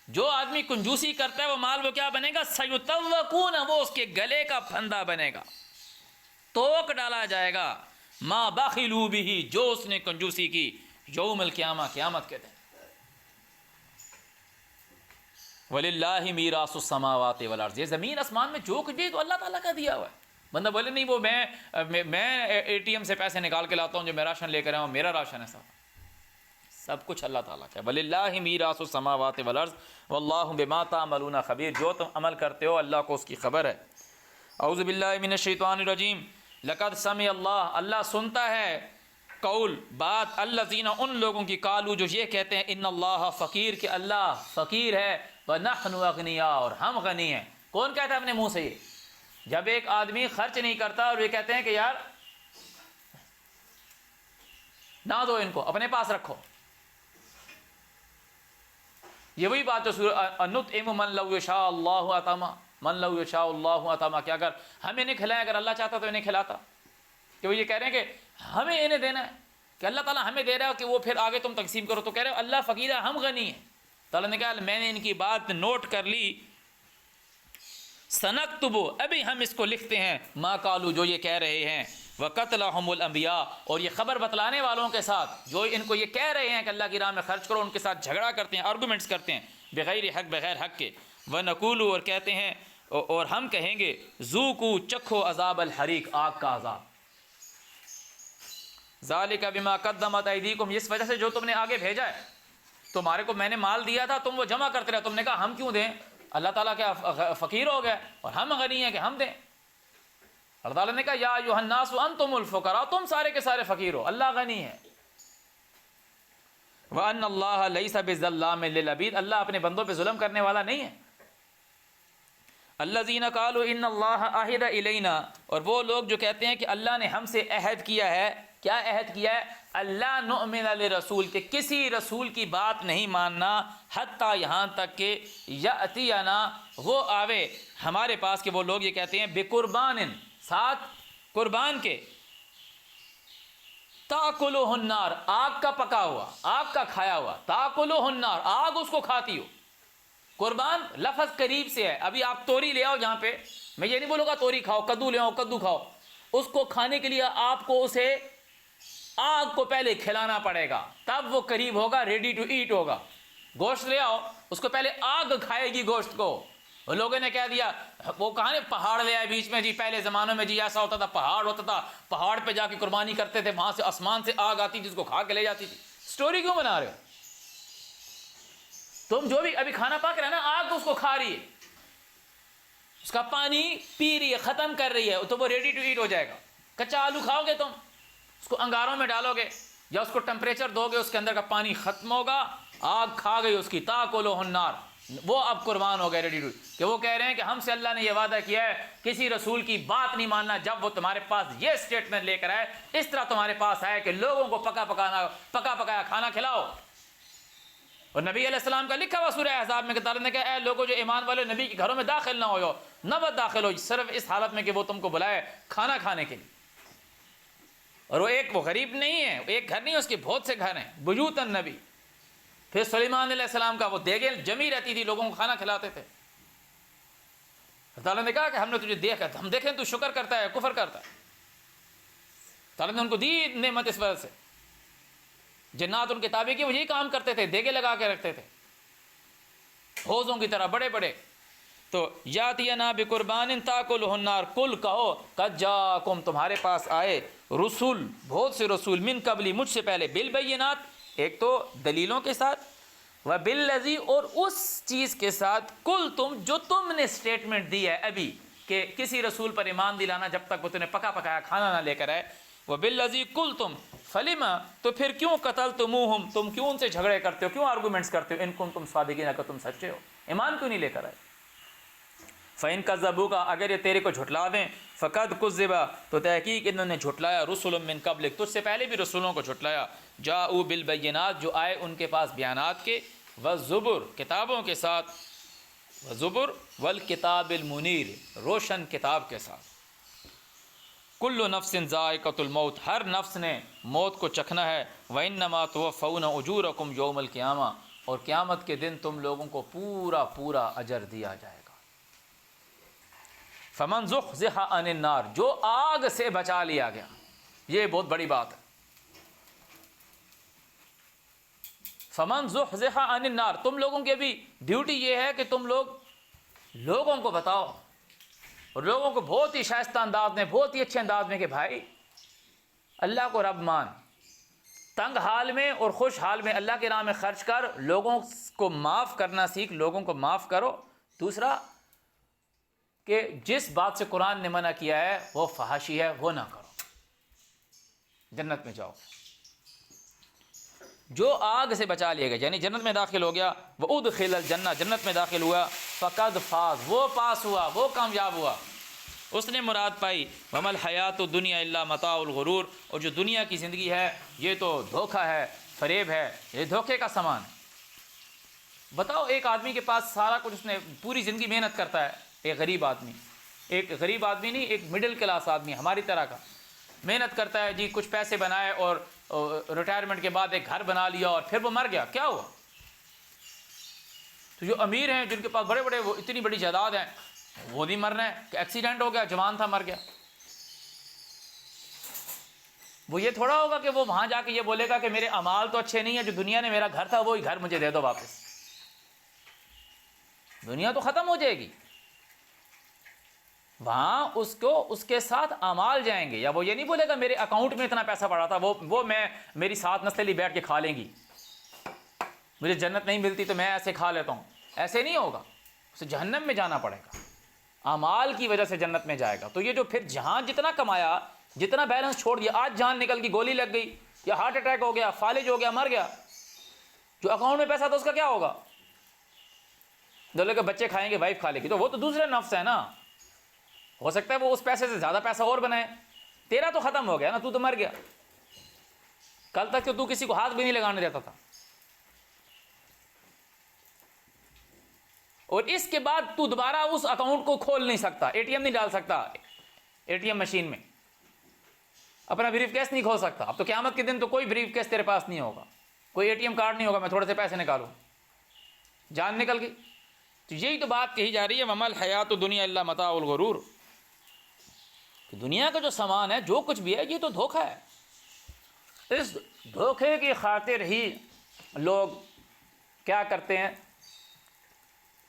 جو آدمی کنجوسی کرتا ہے وہ مال وہ کیا بنے گا؟ سیطوقون، وہ اس کے گلے کا پھندا بنے گا، توق ڈالا جائے گا. ما بخلوا به، جو اس نے کنجوسی کی، یوم القیامہ، قیامت کے دن. وَلِلَّهِ مِيرَاثُ السَّمَاوَاتِ وَالْأَرْضِ، یہ زمین آسمان میں جو کچھ بھی تو اللہ تعالیٰ کا دیا ہوا ہے. بندہ بولے نہیں وہ میں اے ٹی ایم سے پیسے نکال کے لاتا ہوں جو میں راشن لے کر آیا ہوں، میرا راشن ہے سب کچھ اللہ تعالیٰ کا ہے. وَلِلَّهِ مِيرَاثُ السَّمَاوَاتِ وَالْأَرْضِ وَاللَّهُ بِمَا تَعْمَلُونَ خَبِيرٌ، جو تم عمل کرتے ہو اللہ کو اس کی خبر ہے. اعوذ باللہ من الشیطان الرجیم. لقد سمع اللہ، اللہ سنتا ہے قول بات الذین ان لوگوں کی قالوا جو یہ کہتے ہیں ان اللہ فقیر کہ اللہ فقیر ہے ونحن اغنیاء اور ہم غنی ہیں. کون کہتا ہے اپنے منہ سے یہ؟ جب ایک آدمی خرچ نہیں کرتا اور یہ کہتے ہیں کہ یار نہ دو ان کو اپنے پاس رکھو. یہ وہی بات جو سورہ نطعم من لو یشاء اللہ اطعمہ من لو یشاء اللہ اطعمہ کہ اگر ہم انہیں کھلائیں اگر اللہ چاہتا تو انہیں کھلاتا. کہ وہ یہ کہہ رہے ہیں کہ ہمیں انہیں دینا ہے کہ اللہ تعالیٰ ہمیں دے رہا ہے کہ وہ پھر آگے تم تقسیم کرو. تو کہہ رہے ہو اللہ فقیر ہے ہم غنی ہیں. تعالیٰ نے کہا میں نے ان کی بات نوٹ کر لی. سنکتب ابھی ہم اس کو لکھتے ہیں ما قالوا جو یہ کہہ رہے ہیں وقتلہم الانبیاء اور یہ خبر بتلانے والوں کے ساتھ جو ان کو یہ کہہ رہے ہیں کہ اللہ کی راہ میں خرچ کرو ان کے ساتھ جھگڑا کرتے ہیں آرگومنٹس کرتے ہیں بغیر حق بغیر حق کے. ونقول اور کہتے ہیں اور ہم کہیں گے ذوقوا چکھو عذاب الحریق آگ کا عذاب. ذالک بما قدمت ایدیکم اس وجہ سے جو تم نے آگے بھیجا ہے. تمہارے کو میں نے مال دیا تھا تم وہ جمع کرتے رہے. تم نے کہا ہم کیوں دیں اللہ تعالیٰ کیا فقیر ہو گیا اور ہم غنی ہیں کہ ہم دیں. اللہ تعالیٰ نے کہا یا ایھا الناس انتم الفقراء تم سارے کے سارے فقیر ہو اللہ غنی ہے. وان اللہ لیس بظلام للعبید اللہ اپنے بندوں پہ ظلم کرنے والا نہیں ہے. الذین قالوا ان اللہ عہد الینا اور وہ لوگ جو کہتے ہیں کہ اللہ نے ہم سے عہد کیا ہے. کیا عہد کیا ہے؟ اللہ نؤمن لرسول کہ کسی رسول کی بات نہیں ماننا حتیٰ یہاں تک کہ یأتینا وہ آوے ہمارے پاس. کہ وہ لوگ یہ کہتے ہیں بقربان ساتھ قربان کے تاکلہ النار آگ کا پکا ہوا آگ کا کھایا ہوا تاکلہ النار آگ اس کو کھاتی ہو. قربان لفظ قریب سے ہے. ابھی آپ توری لے آؤ یہاں پہ میں یہ نہیں بولوں گا توری کھاؤ کدو لے آؤ کدو کھاؤ. اس کو کھانے کے لیے آپ کو اسے آگ کو پہلے کھلانا پڑے گا تب وہ قریب ہوگا ریڈی ٹو ایٹ ہوگا. گوشت لے آؤ اس کو پہلے آگ کھائے گی گوشت کو. وہ لوگوں نے کہہ دیا وہ کہاں پہاڑ لے آئے بیچ میں جی پہلے زمانوں میں جی ایسا ہوتا تھا پہاڑ ہوتا تھا پہاڑ پہ جا کے قربانی کرتے تھے وہاں سے آسمان سے آگ آتی جس کو کھا کے لے جاتی تھی. سٹوری کیوں بنا رہے ہو تم؟ جو بھی ابھی کھانا پاک رہا ہے نا آگ اس کو کھا رہی ہے اس کا پانی پی رہی ہے ختم کر رہی ہے تو وہ ریڈی ٹو ایٹ ہو جائے گا. کچا آلو کھاؤ گے تم اس کو انگاروں میں ڈالو گے یا اس کو ٹمپریچر دو گے اس کے اندر کا پانی ختم ہوگا آگ کھا گئی اس کی تاکلہ النار وہ اب قربان ہو گئے ریڈی ٹو. کہ وہ کہہ رہے ہیں کہ ہم سے اللہ نے یہ وعدہ کیا ہے کسی رسول کی بات نہیں ماننا جب وہ تمہارے پاس یہ سٹیٹمنٹ لے کر آئے اس طرح تمہارے پاس آئے کہ لوگوں کو پکا پکایا کھانا کھلاؤ. اور نبی علیہ السلام کا لکھا ہوا سورہ احزاب میں کہ تعالیٰ نے کہا اے لوگوں جو ایمان والے نبی کے گھروں میں داخل نہ ہو نہ بد داخل ہو صرف اس حالت میں کہ وہ تم کو بلائے کھانا کھانے کے لیے. اور وہ غریب نہیں ہے ایک گھر نہیں اس کے بہت سے گھر ہیں بیوت النبی. پھر سلیمان علیہ السلام کا وہ دیگیں جمی رہتی تھی لوگوں کو کھانا کھلاتے تھے. تعالیٰ نے کہا کہ ہم نے تجھے دیکھا ہم دیکھیں تو شکر کرتا ہے کفر کرتا ہے. تعالیٰ نے ان کو دی نعمت اس وجہ سے. جنات ان کے تابع کی وہ یہی کام کرتے تھے دیگے لگا کے رکھتے تھے حوضوں کی طرح بڑے بڑے. تو یاتینا بقربان تاکلہ النار کل کہو قد جاءکم تمہارے پاس آئے رسول بہت سے رسول من قبلی مجھ سے پہلے بالبینات ایک تو دلیلوں کے ساتھ وبالذی اور اس چیز کے ساتھ کل تم جو تم نے سٹیٹمنٹ دی ہے ابھی کہ کسی رسول پر ایمان دلانا جب تک وہ تمہیں پکا پکایا کھانا نہ لے کر آئے. وبالذی کل تم فلما تو پھر کیوں قتلتموہم تم کیوں ان سے جھگڑے کرتے ہو کیوں آرگومنٹس کرتے ہو ان کنتم صادقین اگر تم سچے ہو ایمان کیوں نہیں لے کر آئے. فَإِن كَذَّبُوكَ اگر یہ تیرے کو جھٹلا دیں فَقَدْ كُذِّبَ تو تحقیق انہوں نے جھٹلایا رسل من قبلک تجھ سے پہلے بھی رسولوں کو جھٹلایا. جاءوا بالبینات جو آئے ان کے پاس بیانات کے والزبر کتابوں کے ساتھ والزبر والکتاب المنیر روشن کتاب کے ساتھ. کل نفس ذائقۃ الموت ہر نفس نے موت کو چکھنا ہے. وَإِنَّمَا تُوَفَّوْنَ أُجُورَكُمْ يَوْمَ الْقِيَامَةِ اور قیامت کے دن تم لوگوں کو پورا پورا اجر دیا جائے گا. فمن زحزح عن النار جو آگ سے بچا لیا گیا یہ بہت بڑی بات ہے. فمن زحزح عن النار تم لوگوں کی بھی ڈیوٹی یہ ہے کہ تم لوگوں کو بتاؤ اور لوگوں کو بہت ہی شائستہ انداز میں بہت ہی اچھے انداز میں کہ بھائی اللہ کو رب مان تنگ حال میں اور خوش حال میں اللہ کے راہ میں خرچ کر لوگوں کو معاف کرنا سیکھ لوگوں کو معاف کرو. دوسرا کہ جس بات سے قرآن نے منع کیا ہے وہ فحاشی ہے وہ نہ کرو جنت میں جاؤ. جو آگ سے بچا لیا گیا یعنی جنت میں داخل ہو گیا، وہ ادخل الجنہ جنت میں داخل ہوا، فقد فاز وہ پاس ہوا، وہ کامیاب ہوا، اس نے مراد پائی۔ وما الحیات الدنیا الا متاع الغرور، اور جو دنیا کی زندگی ہے یہ تو دھوکہ ہے، فریب ہے، یہ دھوکے کا سامان ہے۔ بتاؤ ایک آدمی کے پاس سارا کچھ، اس نے پوری زندگی محنت کرتا ہے، ایک غریب آدمی، ایک غریب آدمی نہیں، ایک مڈل کلاس آدمی ہماری طرح کا، محنت کرتا ہے جی، کچھ پیسے بنائے اور ریٹائرمنٹ کے بعد ایک گھر بنا لیا اور پھر وہ مر گیا، کیا ہوا؟ تو جو امیر ہیں جن کے پاس بڑے بڑے وہ اتنی بڑی جائیداد ہیں، وہ نہیں مرنا ہے کہ ایکسیڈنٹ ہو گیا، جوان تھا مر گیا۔ وہ یہ تھوڑا ہوگا کہ وہ وہاں جا کے یہ بولے گا کہ میرے اعمال تو اچھے نہیں ہیں، جو دنیا نے میرا گھر تھا وہی گھر مجھے دے دو واپس۔ دنیا تو ختم ہو جائے گی، وہاں اس کو اس کے ساتھ اعمال جائیں گے۔ یا وہ یہ نہیں بولے گا میرے اکاؤنٹ میں اتنا پیسہ پڑا تھا، وہ میں میری سات نسلی بیٹھ کے کھا لیں گی، مجھے جنت نہیں ملتی تو میں ایسے کھا لیتا ہوں، ایسے نہیں ہوگا، اسے جہنم میں جانا پڑے گا، اعمال کی وجہ سے جنت میں جائے گا۔ تو یہ جو پھر جہاں جتنا کمایا، جتنا بیلنس چھوڑ دیا، آج جان نکل گئی، گولی لگ گئی یا ہارٹ اٹیک ہو گیا، فالج ہو گیا، مر گیا، جو اکاؤنٹ میں پیسہ تھا اس کا کیا ہوگا؟ دولے کے بچے کھائیں گے، وائف کھا لے گی، تو وہ تو دوسرے نفس ہے نا، ہو سکتا ہے وہ اس پیسے سے زیادہ پیسہ اور بنائے، تیرا تو ختم ہو گیا نا، تو مر گیا، کل تک تو کسی کو ہاتھ بھی نہیں لگانے دیتا تھا، اور اس کے بعد تو دوبارہ اس اکاؤنٹ کو کھول نہیں سکتا، اے ٹی ایم نہیں ڈال سکتا اے ٹی ایم مشین میں، اپنا بریف کیس نہیں کھول سکتا۔ اب تو قیامت کے دن تو کوئی بریف کیس تیرے پاس نہیں ہوگا، کوئی اے ٹی ایم کارڈ نہیں ہوگا میں تھوڑے سے پیسے نکالوں، جان نکل گئی۔ تو یہی تو بات کہی جا رہی ہے، وما الحیات الدنیا الا متاع الغرور، کہ دنیا کا جو سامان ہے، جو کچھ بھی ہے، یہ تو دھوکہ ہے۔ اس دھوکے کی خاطر ہی لوگ کیا کرتے ہیں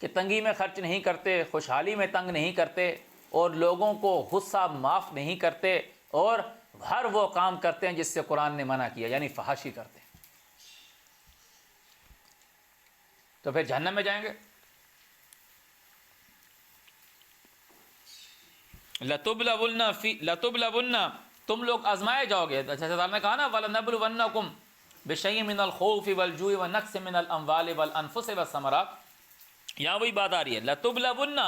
کہ تنگی میں خرچ نہیں کرتے، خوشحالی میں تنگ نہیں کرتے، اور لوگوں کو غصہ معاف نہیں کرتے، اور ہر وہ کام کرتے ہیں جس سے قرآن نے منع کیا، یعنی فحاشی کرتے ہیں، تو پھر جہنم میں جائیں گے۔ لَتُبْلَوُنَّ تم لوگ آزمائے جاؤ گے، جیسے اللہ نے کہا نا وَلَنَبْلُوَنَّكُمْ بِشَيْءٍ مِّنَ الْخَوْفِ وَالْجُوعِ وَنَقْصٍ مِّنَ الْأَمْوَالِ وَالْأَنفُسِ وَالثَّمَرَاتِ، یہاں وہی بات آ رہی ہے، لَتُبْلَوُنَّ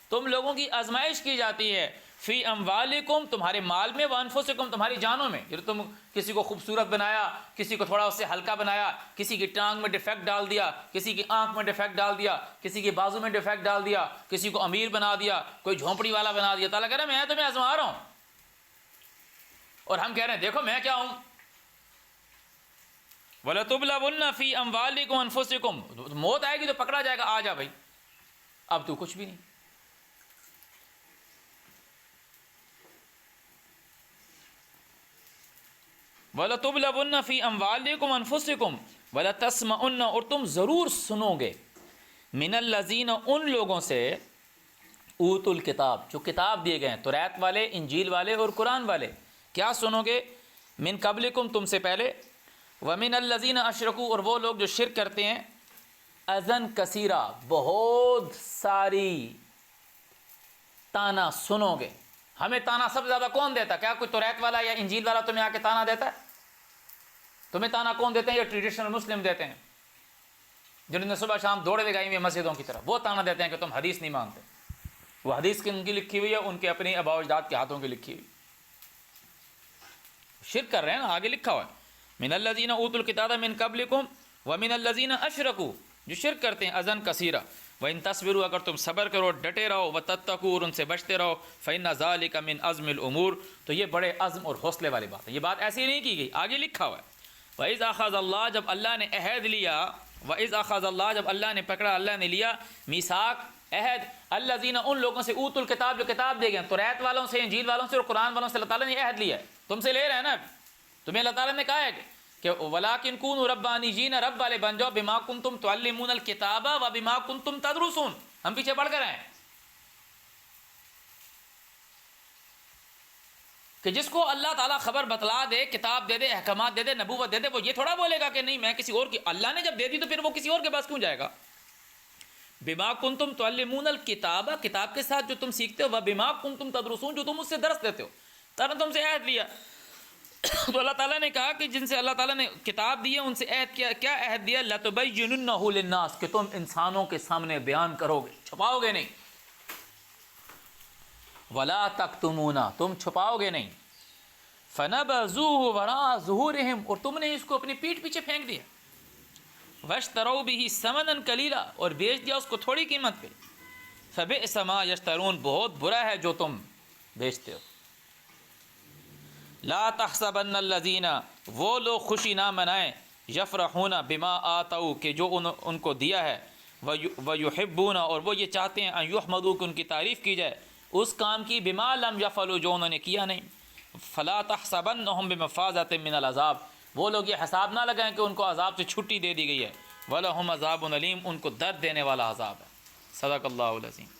تم لوگوں کی آزمائش کی جاتی ہے، فی اموالکم تمہارے مال میں، وانفسکم تمہاری جانوں میں، یہ تم کسی کو خوبصورت بنایا، کسی کو تھوڑا اس سے ہلکا بنایا، کسی کی ٹانگ میں ڈیفیکٹ ڈال دیا، کسی کی آنکھ میں ڈیفیکٹ ڈال دیا، کسی کی بازو میں ڈیفیکٹ ڈال دیا، کسی کو امیر بنا دیا، کوئی جھونپڑی والا بنا دیا۔ تعالیٰ کہہ رہا ہے میں تمہیں آزما رہا ہوں، اور ہم کہہ رہے ہیں دیکھو میں کیا ہوں۔ وَلَتُبْلَوُنَّ فِي أَمْوَالِكُمْ وَأَنفُسِكُمْ، موت آئے گی تو پکڑا جائے گا، آ جا بھائی، اب تو کچھ بھی نہیں۔ وَلَتُبْلَوُنَّ فِي أَمْوَالِكُمْ وَأَنفُسِكُمْ وَلَتَسْمَعُنَّ اور تم ضرور سنو گے، مِنَ الَّذِينَ ان لوگوں سے، اوتوا الکتاب جو کتاب دیے گئے ہیں، توریت والے، انجیل والے اور قرآن والے، کیا سنو گے؟ من قبلکم تم سے پہلے، وَمِنَ الَّذِينَ أَشْرَكُوا اور وہ لوگ جو شرک کرتے ہیں، اذًا کثیرہ بہت ساری تانا سنو گے۔ ہمیں تانا سب سے زیادہ کون دیتا ہے؟ کیا کوئی توریت والا یا انجیل والا تمہیں آ کے تانا دیتا ہے؟ تمہیں تانا کون دیتے ہیں؟ یہ ٹریڈیشنل مسلم دیتے ہیں، جنہوں نے صبح شام دوڑے لگائی ہوئی مسجدوں کی طرف، وہ تانا دیتے ہیں کہ تم حدیث نہیں مانتے۔ وہ حدیث کی ان کی لکھی ہوئی ہے، ان کے اپنی آباء و اجداد کے ہاتھوں کی لکھی ہوئی، شرک کر رہے ہیں نا، آگے لکھا ہوا ہے من الذین اوتوا الکتاب من قبلکم ومن الذین اشرکوا، جو شرک کرتے ہیں، اذًا کثیرہ، وَإِن تَصْبِرُوا اگر تم صبر کرو، ڈٹے رہو، وَتَتَّقُوا اور ان سے بچتے رہو، فَإِنَّ ذَلِكَ مِنْ عَزْمِ الْأُمُورِ تو یہ بڑے عزم اور حوصلے والی بات ہے۔ یہ بات ایسی نہیں کی گئی، آگے لکھا ہوا ہے وَإِذْ أَخَذَ اللَّهُ جب اللہ نے عہد لیا، وَإِذْ أَخَذَ اللَّهُ جب اللہ نے پکڑا، اللہ نے لیا، میثاق عہد، الذین ان لوگوں سے، اوتوا الکتاب جو کتاب دے گئے، توریت والوں سے، انجیل والوں سے اور قرآن والوں سے اللہ تعالیٰ نے عہد لیا ہے، تم سے لے رہے ہیں نا، تمہیں اللہ تعالیٰ نے کہا ہے کہ وَلَٰكِن كُونُوا رَبَّانِيِّينَ رب والے بن جاؤ، بِمَا كُنتُمْ تُعَلِّمُونَ الْكِتَابَ وَبِمَا كُنتُمْ تَدْرُسُونَ، ہم پیچھے پڑھ کر آئے ہیں کہ جس کو اللہ تعالیٰ خبر بتلا دے، کتاب دے دے، احکامات دے دے، نبوت دے دے، وہ یہ تھوڑا بولے گا کہ نہیں میں کسی اور کی، اللہ نے جب دے دی تو پھر وہ کسی اور کے پاس کیوں جائے گا؟ بِمَا كُنتُمْ تُعَلِّمُونَ الْكِتَابَ کتاب کے ساتھ جو تم سیکھتے ہو، وَبِمَا كُنتُمْ تَدْرُسُونَ جو تم اس سے درس دیتے ہو، تعالیٰ نے تم سے عہد لیا تو اللہ تعالیٰ نے کہا کہ جن سے اللہ تعالیٰ نے کتاب دی ہے ان سے عہد کیا عہد دیا؟ لَتُبَيِّنُنَّهُ لِلنَّاسِ کہ تم انسانوں کے سامنے بیان کرو گے، چھپاؤ گے نہیں. وَلَا تَكْتُمُونَ تم چھپاؤ گے نہیں. فَنَبَذُوهُ وَرَاءَ ظُهُورِهِمْ اور تم نے اس کو اپنی پیٹھ پیچھے پھینک دیا. وَاشْتَرَوْا بِهِ ثَمَنًا قَلِيلًا اور بیچ دیا اس کو تھوڑی قیمت پہ. فَبِئْسَ مَا يَشْتَرُونَ بہت برا ہے جو تم بیچتے ہو. لا تحسبن الذین وہ لوگ خوشی نہ منائیں یفرحون بما آتوا کہ جو ان کو دیا ہے، ویحبون اور وہ یہ چاہتے ہیں ان یحمدوا کہ ان کی تعریف کی جائے اس کام کی، بما لم یفعلوا جو انہوں نے کیا نہیں. فلا تحسبنہم بمفازۃ من العذاب وہ لوگ یہ حساب نہ لگائیں کہ ان کو عذاب سے چھٹی دے دی گئی ہے. ولہم عذاب علیم ان کو درد دینے والا عذاب ہے. صدق اللہ العظیم.